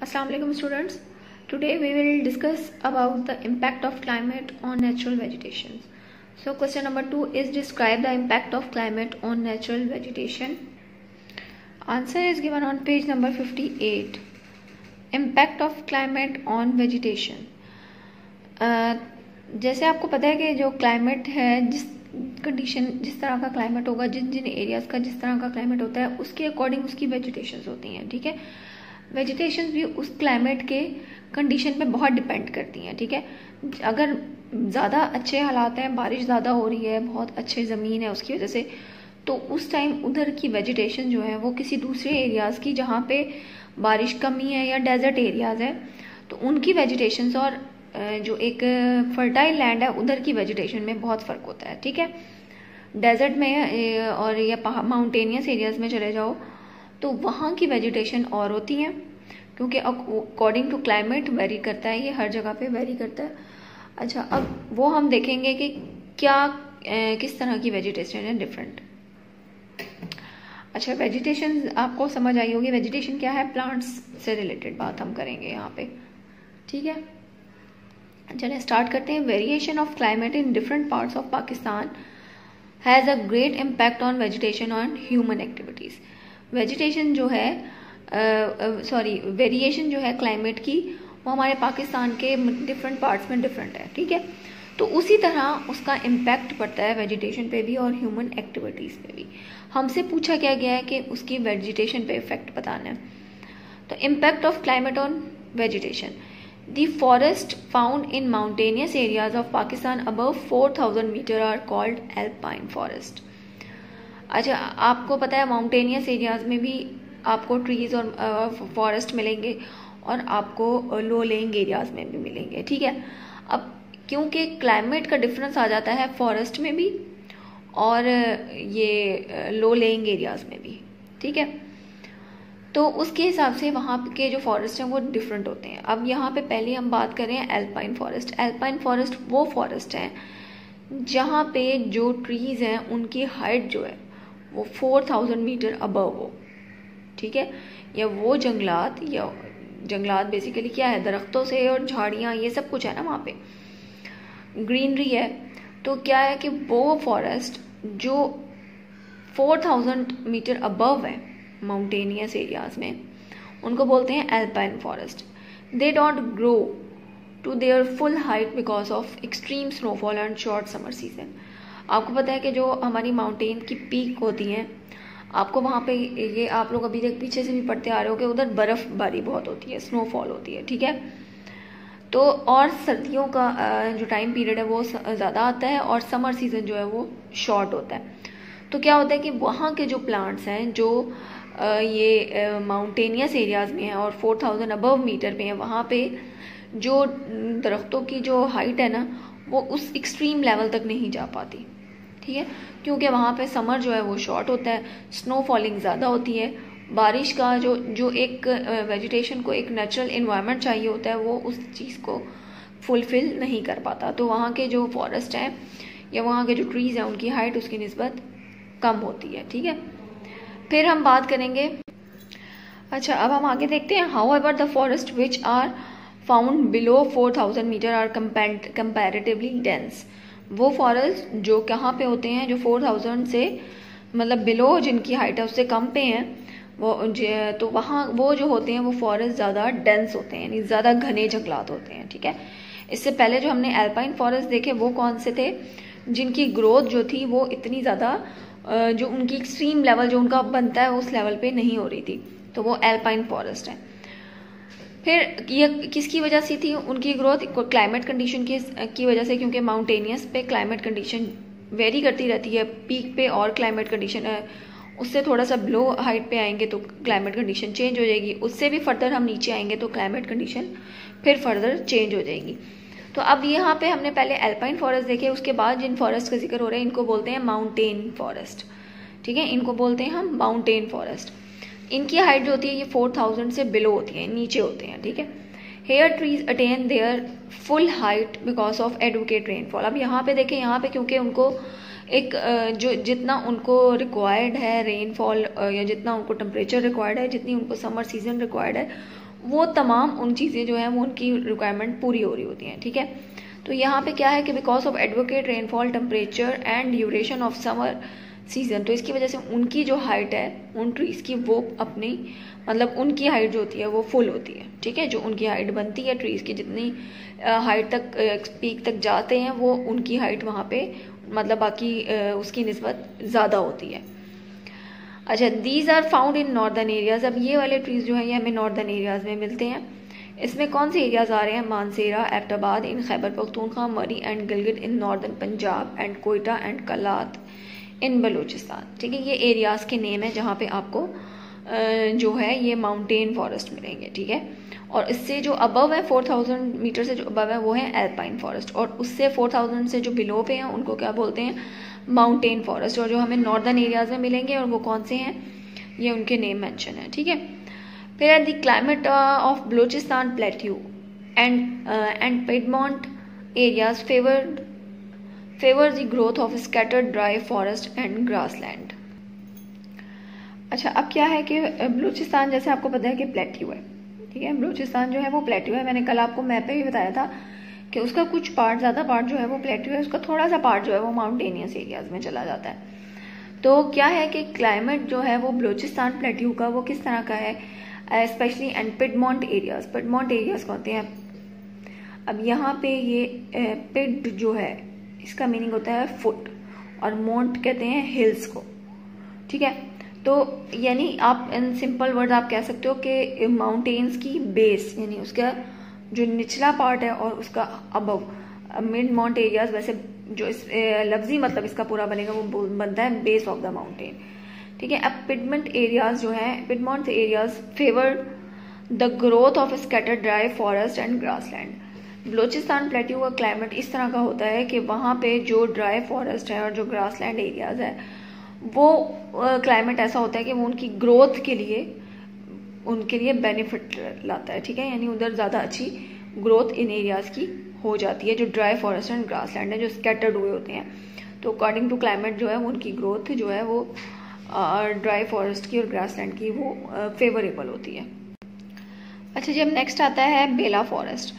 Assalamu alaikum students. Today we will discuss about the impact of climate on natural vegetation. So question number 2 is describe the impact of climate on natural vegetation. Answer is given on page number 58. Impact of climate on vegetation. जैसे आपको पता है कि जो climate है, जिस condition जिस तरह का क्लाइमेट होगा, जिन जिन एरियाज का जिस तरह का क्लाइमेट होता है उसके अकॉर्डिंग उसकी वेजिटेशंस होती हैं. ठीक है, वेजिटेशंस भी उस क्लाइमेट के कंडीशन पे बहुत डिपेंड करती हैं. ठीक है, अगर ज़्यादा अच्छे हालात हैं, बारिश ज़्यादा हो रही है, बहुत अच्छी ज़मीन है उसकी वजह से, तो उस टाइम उधर की वेजिटेशन जो है वो किसी दूसरे एरियाज़ की जहाँ पे बारिश कमी है या डेजर्ट एरियाज़ है तो उनकी वेजिटेशंस और जो एक फर्टाइल लैंड है उधर की वेजिटेशन में बहुत फ़र्क होता है. ठीक है, डेजर्ट में और या माउंटेनियस एरियाज़ में चले जाओ तो वहाँ की वेजिटेशन और होती हैं, क्योंकि अकॉर्डिंग टू क्लाइमेट वेरी करता है, ये हर जगह पे वेरी करता है. अच्छा, अब वो हम देखेंगे कि क्या किस तरह की वेजिटेशन है डिफरेंट. अच्छा, वेजिटेशन आपको समझ आई होगी. वेजिटेशन क्या है? प्लांट्स से रिलेटेड बात हम करेंगे यहाँ पे. ठीक है, चलिए स्टार्ट करते हैं. Variation of climate in different parts of Pakistan has a great impact on vegetation on human activities. Vegetation जो है वेरिएशन जो है क्लाइमेट की वो हमारे पाकिस्तान के डिफरेंट पार्ट्स में डिफरेंट है. ठीक है, तो उसी तरह उसका इम्पैक्ट पड़ता है वेजिटेशन पे भी और ह्यूमन एक्टिविटीज़ पे भी. हमसे पूछा क्या गया है कि उसकी वेजिटेशन पे इफेक्ट बताना है. तो impact of climate on vegetation. The forest found in mountainous areas of Pakistan above 4,000 meter are called alpine forest. अच्छा, आपको पता है माउंटेनियस एरियाज में भी आपको ट्रीज और फॉरेस्ट मिलेंगे और आपको लो लेइंग एरियाज में भी मिलेंगे. ठीक है, अब क्योंकि क्लाइमेट का डिफरेंस आ जाता है फॉरेस्ट में भी और ये लो लेइंग एरियाज में भी. ठीक है, तो उसके हिसाब से वहाँ के जो फॉरेस्ट हैं वो डिफरेंट होते हैं. अब यहाँ पे पहले हम बात करें एल्पाइन फॉरेस्ट. एल्पाइन फॉरेस्ट वो फॉरेस्ट हैं जहाँ पे जो ट्रीज़ हैं उनकी हाइट जो है वो 4,000 मीटर अबव हो. ठीक है, या वो जंगलात बेसिकली क्या है, दरख्तों से और झाड़ियाँ ये सब कुछ है ना, वहाँ पे ग्रीनरी है. तो क्या है कि वो फॉरेस्ट जो 4,000 मीटर अबव है माउंटेनियस एरियाज में उनको बोलते हैं alpine forest. They don't grow to their full height because of extreme snowfall and short summer season. आपको पता है कि जो हमारी माउंटेन की पीक होती हैं, आपको वहाँ पे ये आप लोग अभी तक पीछे से भी पढ़ते आ रहे हो कि उधर बर्फ़बारी बहुत होती है, स्नोफॉल होती है. ठीक है, तो और सर्दियों का जो टाइम पीरियड है वो ज़्यादा आता है और समर सीजन जो है वो शॉर्ट होता है. तो क्या होता है कि वहाँ के जो प्लांट्स हैं जो ये माउंटेनियस एरियाज़ में हैं और 4,000 अबव मीटर पे हैं, वहाँ पे जो दरख्तों की जो हाइट है ना वो उस एक्सट्रीम लेवल तक नहीं जा पाती. ठीक है, क्योंकि वहाँ पे समर जो है वो शॉर्ट होता है, स्नो फॉलिंग ज़्यादा होती है, बारिश का जो एक वेजिटेशन को एक नेचुरल इन्वायरमेंट चाहिए होता है वो उस चीज़ को फुलफ़िल नहीं कर पाता. तो वहाँ के जो फॉरेस्ट हैं या वहाँ के जो ट्रीज़ हैं उनकी हाइट उसकी निस्बत कम होती है. ठीक है, फिर हम बात करेंगे. अच्छा, अब हम आगे देखते हैं. However the forest which are found below 4,000 metre are comparatively dense. वो फॉरेस्ट जो कहाँ पे होते हैं, जो 4,000 से मतलब बिलो जिनकी हाइट है उससे कम पे हैं वो, तो वहाँ वो जो होते हैं वो फॉरेस्ट ज़्यादा डेंस होते हैं, यानी ज़्यादा घने जंगलात होते हैं. ठीक है, इससे पहले जो हमने एल्पाइन फॉरेस्ट देखे वो कौन से थे, जिनकी ग्रोथ जो थी वो इतनी ज़्यादा जो उनकी एक्सट्रीम लेवल जो उनका बनता है उस लेवल पे नहीं हो रही थी, तो वो एल्पाइन फॉरेस्ट है. फिर ये किसकी वजह से थी उनकी ग्रोथ? क्लाइमेट कंडीशन की वजह से, क्योंकि माउंटेनियस पे क्लाइमेट कंडीशन वेरी करती रहती है. पीक पे और क्लाइमेट कंडीशन है, उससे थोड़ा सा बिलो हाइट पे आएंगे तो क्लाइमेट कंडीशन चेंज हो जाएगी, उससे भी फर्दर हम नीचे आएंगे तो क्लाइमेट कंडीशन फिर फर्दर चेंज हो जाएगी. तो अब यहाँ पे हमने पहले एल्पाइन फॉरेस्ट देखे, उसके बाद जिन फॉरेस्ट का जिक्र हो रहा है इनको बोलते हैं माउंटेन फॉरेस्ट. ठीक है, इनको बोलते हैं हम माउंटेन फॉरेस्ट. इनकी हाइट जो होती है ये 4,000 से बिलो होती है, नीचे होते हैं. ठीक है, here trees attain their full height because of adequate rainfall. अब यहाँ पे देखें, यहाँ पे क्योंकि उनको एक जो जितना उनको रिक्वायर्ड है रेनफॉल या जितना उनको टेम्परेचर रिक्वायर्ड है, जितनी उनको समर सीजन रिक्वायर्ड है, वो तमाम उन चीज़ें जो है वो उनकी रिक्वायरमेंट पूरी हो रही होती हैं, ठीक है। तो यहाँ पे क्या है कि because of advocate rainfall temperature and duration of summer season, तो इसकी वजह से उनकी जो हाइट है उन ट्रीज़ की वो अपनी मतलब उनकी हाइट जो होती है वो फुल होती है, ठीक है। जो उनकी हाइट बनती है ट्रीज़ की, जितनी हाइट तक पीक तक जाते हैं वो उनकी हाइट वहाँ पे मतलब बाकी उसकी निस्बत ज़्यादा होती है। अच्छा, these are found in northern areas. अब ये वाले ट्रीज़ जो हैं ये हमें नॉर्दर्न एरियाज़ में मिलते हैं। इसमें कौन से एरियाज़ आ रहे हैं? मानसेरा, एबटाबाद इन Khyber Pakhtunkhwa, Murree and Gilgit in northern Punjab and Quetta and Kalat in Balochistan, ठीक है। ये एरियाज़ के नेम है जहाँ पे आपको जो है ये माउंटेन फॉरेस्ट मिलेंगे, ठीक है। और इससे जो अबव है 4000 मीटर से जो अबव है वो है एल्पाइन फॉरेस्ट, और उससे 4000 से जो बिलो पे हैं उनको क्या बोलते हैं? Mountain forest. और जो हमें नॉर्दर्न एरियाज में मिलेंगे और वो कौन से हैं ये उनके नेम मेंशन है, ठीक है। फिर the climate of Balochistan plateau and Piedmont areas favour the growth of scattered dry forest and grassland. अच्छा, अब क्या है कि बलूचिस्तान जैसे आपको पता है कि प्लेट्यू है, ठीक है। बलूचिस्तान जो है वो प्लेट्यू है। मैंने कल आपको मैप पे भी बताया था कि उसका कुछ पार्ट, ज़्यादा पार्ट जो है वो प्लेट्यू है, उसका थोड़ा सा पार्ट जो है वो माउंटेनियस एरियाज में चला जाता है। तो क्या है कि क्लाइमेट जो है वो बलूचिस्तान प्लेट्यू का वो किस तरह का है, specially and Piedmont areas. Piedmont areas कहते हैं, अब यहाँ पे ये पिड जो है इसका मीनिंग होता है फुट, और मोंट कहते हैं हिल्स को, ठीक है। तो यानी आप इन सिंपल वर्ड आप कह सकते हो कि माउंटेन्स की बेस, यानी उसका जो निचला पार्ट है और उसका अबव मिड माउंट एरियाज, वैसे जो इस लफ्जी मतलब इसका पूरा बनेगा वो बनता है बेस ऑफ द माउंटेन, ठीक है। अब पिडमॉन्ट एरियाज जो है, Piedmont areas favour the growth of scattered dry forest and grassland. Balochistan plateau का क्लाइमेट इस तरह का होता है कि वहाँ पे जो ड्राई फॉरेस्ट है और जो ग्रासलैंड एरियाज है वो क्लाइमेट ऐसा होता है कि वो उनकी ग्रोथ के लिए उनके लिए बेनिफिट लाता है, ठीक है। यानी उधर ज़्यादा अच्छी ग्रोथ इन एरियाज़ की हो जाती है जो ड्राई फॉरेस्ट एंड ग्रासलैंड है, जो स्कैटर्ड हुए होते हैं। तो अकॉर्डिंग टू क्लाइमेट जो है वो उनकी ग्रोथ जो है वो ड्राई फॉरेस्ट की और ग्रासलैंड की वो फेवरेबल होती है। अच्छा जी, अब नेक्स्ट आता है Bela forest.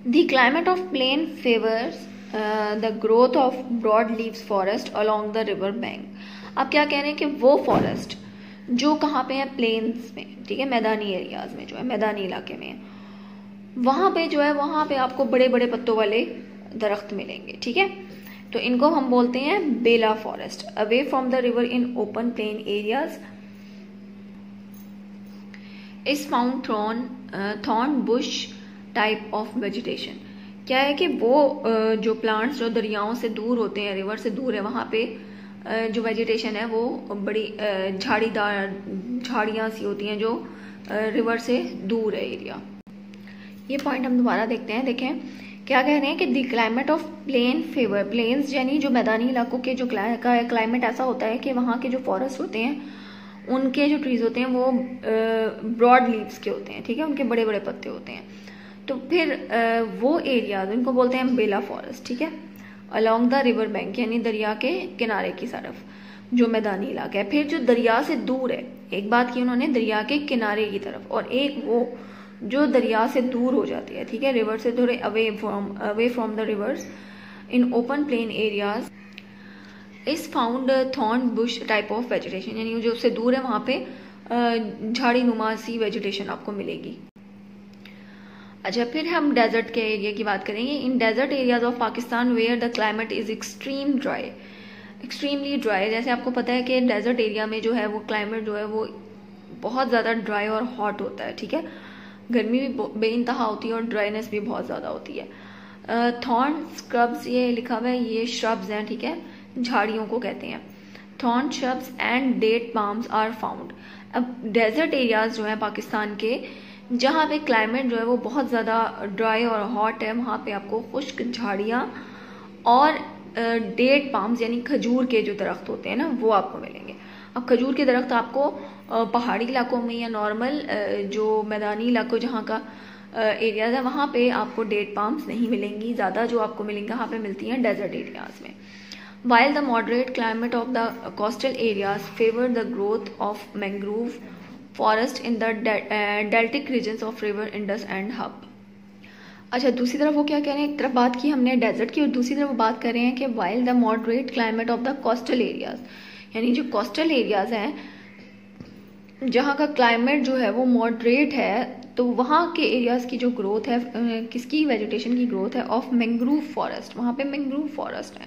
The climate of plain favours the growth of broad leaves forest along the river bank. अब क्या कह रहे हैं कि वो फॉरेस्ट जो कहाँ पे है? प्लेन्स में, ठीक है, मैदानी एरियाज में जो है, मैदानी इलाके में, वहाँ पे जो है वहाँ पे आपको बड़े बड़े पत्तों वाले दरख्त मिलेंगे, ठीक है। तो इनको हम बोलते हैं Bela forest. Away from the river in open plain areas is found thorn bush type of vegetation. क्या है कि वो जो प्लांट्स जो दरियाओं से दूर होते हैं, रिवर से दूर है, वहाँ पे जो वेजिटेशन है वो बड़ी झाड़ीदार झाड़ियाँ सी होती हैं जो रिवर से दूर है एरिया। ये पॉइंट हम दोबारा देखते हैं। देखें क्या कह रहे हैं कि the climate of plain favour, plains यानी जो मैदानी इलाकों के जो क्लाइमेट ऐसा होता है कि वहाँ के जो फॉरेस्ट होते हैं उनके जो ट्रीज होते हैं वो ब्रॉड लीव्स के होते हैं, ठीक है, उनके बड़े बड़े पत्ते होते हैं। तो फिर वो एरिया उनको बोलते हैं बेला फॉरेस्ट, ठीक है, अलॉन्ग द रिवर बैंक यानी दरिया के किनारे की तरफ जो मैदानी इलाका है। फिर जो दरिया से दूर है, एक बात की उन्होंने दरिया के किनारे की तरफ, और एक वो जो दरिया से दूर हो जाती है, ठीक है, रिवर से थोड़े away from the reverse in open plain areas is found thorn bush type of vegetation, यानी जो उससे दूर है वहाँ पे झाड़ी नुमा सी वेजिटेशन आपको मिलेगी। अच्छा, फिर हम डेजर्ट के एरिया की बात करेंगे। In desert areas of Pakistan where the climate is extremely dry. जैसे आपको पता है कि डेजर्ट एरिया में जो है वो क्लाइमेट जो है वो बहुत ज़्यादा ड्राई और हॉट होता है, ठीक है, गर्मी भी बेइंतहा होती है और ड्राइनेस भी बहुत ज़्यादा होती है। थॉर्न स्क्रब्स ये लिखा हुआ है, ये श्रब्स हैं, ठीक है, झाड़ियों को कहते हैं। Thorn shrubs and date palms are found. अब डेजर्ट एरियाज जो है पाकिस्तान के जहाँ पे क्लाइमेट जो है वो बहुत ज़्यादा ड्राई और हॉट है, वहाँ पे आपको खुश्क झाड़ियाँ और डेट पाम्स यानी खजूर के जो दरख्त होते हैं ना वो आपको मिलेंगे। अब खजूर के दरख्त आपको पहाड़ी इलाकों में या नॉर्मल जो मैदानी इलाकों जहाँ का एरियाज है वहाँ पे आपको डेट पाम्स नहीं मिलेंगी, ज़्यादा जो आपको मिलेंगे यहाँ पे मिलती हैं डेजर्ट एरियाज में। While the moderate climate of the coastal areas favor the growth of mangrove forest in the deltaic regions of river Indus and Hub. अच्छा, दूसरी तरफ वो क्या कह रहे हैं, एक तरफ बात की हमने डेजर्ट की और दूसरी तरफ वो बात कर रहे हैं कि while the moderate climate of the coastal areas, यानी जो कोस्टल एरियाज हैं जहाँ का क्लाइमेट जो है वो मॉडरेट है, तो वहाँ के एरियाज की जो ग्रोथ है, किसकी वेजिटेशन की ग्रोथ है, ऑफ मैंग्रोव फॉरेस्ट, वहाँ पे मैंग्रोव फॉरेस्ट है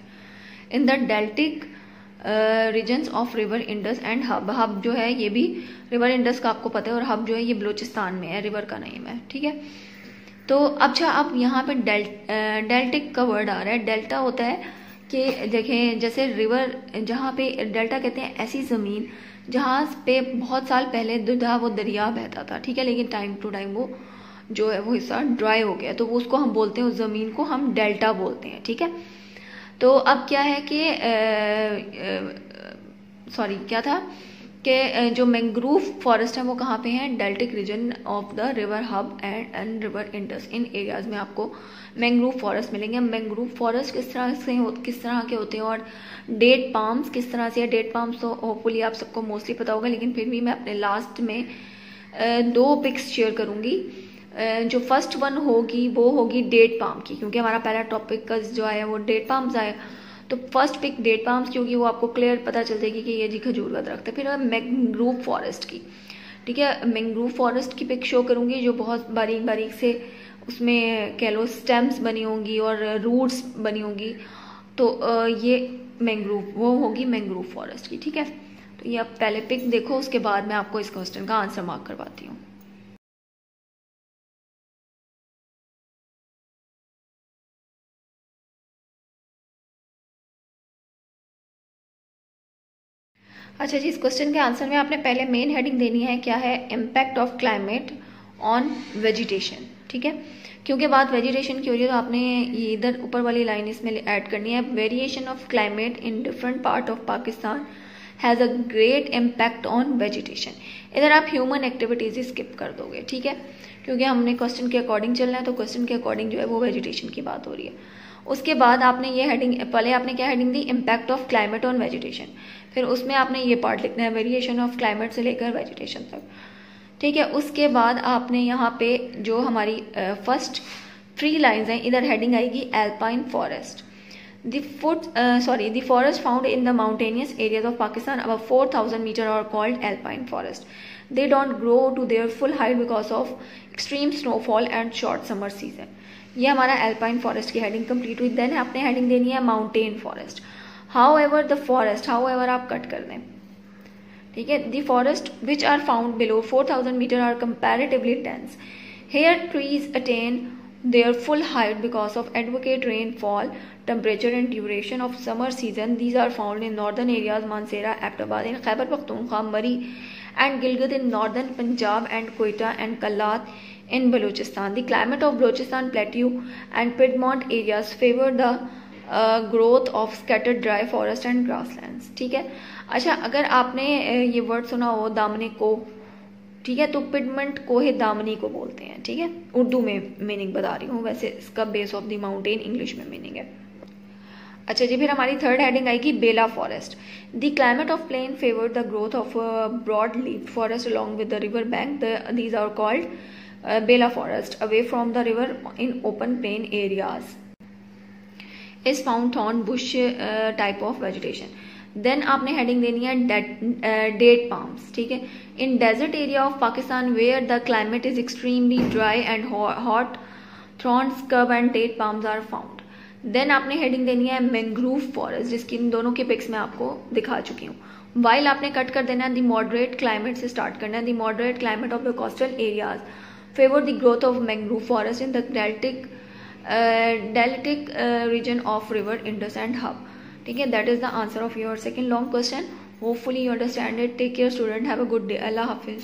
in the deltaic regions of river Indus and Hub. Hub जो है ये भी रिवर इंडस का आपको पता है, और हब जो है ये बलूचिस्तान में है, रिवर का नेम है, ठीक है। तो अच्छा, अब यहाँ पे डेल्टिक का वर्ड आ रहा है। डेल्टा होता है कि देखें जैसे रिवर, जहाँ पे डेल्टा कहते हैं ऐसी ज़मीन जहाँ पे बहुत साल पहले वो दरिया बहता था, ठीक है, लेकिन टाइम टू टाइम वो जो है वो हिस्सा ड्राई हो गया, तो वो उसको हम बोलते हैं, उस ज़मीन को हम डेल्टा बोलते हैं, ठीक है। तो अब क्या है कि क्या था कि जो मैंग्रोव फॉरेस्ट है वो कहाँ पे है, deltaic region of the river Hub and river Indus, इन एरियाज में आपको मैंग्रोव फॉरेस्ट मिलेंगे। मैंग्रोव फॉरेस्ट किस तरह के होते हैं और डेट पाम्स किस तरह से है। डेट पाम्स तो होपफुली आप सबको मोस्टली पता होगा, लेकिन फिर भी मैं अपने लास्ट में 2 पिक्स शेयर करूंगी। जो फर्स्ट वन होगी वो होगी डेट पाम की, क्योंकि हमारा पहला टॉपिक का जो आया वो डेट पाम्स आया, तो फर्स्ट पिक डेट पाम्स की होगी, वो आपको क्लियर पता चल जाएगी कि ये जी खजूर का दरख्त है। फिर मैंग्रोव फॉरेस्ट की, ठीक है, मैंग्रोव फॉरेस्ट की पिक शो करूंगी जो बहुत बारीक बारीक से उसमें कह लो स्टेम्स बनी होंगी और रूट्स बनी होंगी, तो ये मैंग्रोव वो होगी मैंग्रोव फॉरेस्ट की, ठीक है। तो ये आप पहले पिक देखो, उसके बाद मैं आपको इस क्वेश्चन का आंसर मार्क करवाती हूँ। अच्छा जी, इस क्वेश्चन के आंसर में आपने पहले मेन हेडिंग देनी है, क्या है, impact of climate on vegetation, ठीक है। क्योंकि बात वेजिटेशन की हो रही है तो आपने ये इधर ऊपर वाली लाइन इसमें ऐड करनी है, variation of climate in different part of Pakistan has a great impact on vegetation. इधर आप ह्यूमन एक्टिविटीज स्किप कर दोगे, ठीक है, क्योंकि हमने क्वेश्चन के अकॉर्डिंग चलना है, तो क्वेश्चन के अकॉर्डिंग जो है वो वेजिटेशन की बात हो रही है। उसके बाद आपने ये हेडिंग, पहले आपने क्या heading the, impact of climate on vegetation, फिर उसमें आपने ये पार्ट लिखना है, वेरिएशन ऑफ क्लाइमेट से लेकर वेजिटेशन तक, ठीक है। उसके बाद आपने यहाँ पे जो हमारी फर्स्ट 3 लाइन्स हैं, इधर हेडिंग आएगी alpine forest. The forest found in the mountainous areas of Pakistan above 4,000 meters are called alpine forest. They don't grow to their full height because of extreme snowfall and short summer season. ये हमारा alpine forest की heading complete हुई। देन आपने heading देनी है mountain forest. However the forest, however आप cut कर दें, ठीक है। The forest which are found below 4,000 metre are comparatively dense. Here trees attain their full height because of adequate rainfall, temperature and duration of summer season. These are found in northern areas, Mansehra, Abbottabad in Khyber Pakhtunkhwa, Murree and Gilgit in northern Punjab and Quetta and Kalat in Balochistan. The climate of Balochistan Plateau and Piedmont areas favor the growth of scattered dry forest and grasslands, ठीक है। अच्छा, अगर आपने ये word सुना हो दामने को, ठीक है, तो पिडमेंट कोहे दामनी को बोलते हैं, ठीक है, उर्दू में मीनिंग बता रही हूँ, वैसे इसका base of the mountain English में मीनिंग है। अच्छा जी, फिर हमारी थर्ड हेडिंग आएगी Bela forest. The climate of plain favour the growth of broad leaf forest along with the river bank. These are called Bela forest. Away from the river in open plain areas is found thorn bush type of vegetation. Then आपने heading देनी है date palms, ठीक है। In desert area of Pakistan where the climate is extremely dry and hot, thorn scrub and date palms are found. Then आपने heading देनी है mangrove forest, जिसकी इन दोनों के पिक्स मैं आपको दिखा चुकी हूँ। वाइल आपने कट कर देना है, द मॉडरेट क्लाइमेट से स्टार्ट करना है। The moderate climate of the coastal areas favour the growth of mangrove forest in the deltaic region of river Indus and Hub, ठीक है। That is the answer of your second long question. Hopefully you understand it. Take care student, have a good day. अल्लाह हाफिज।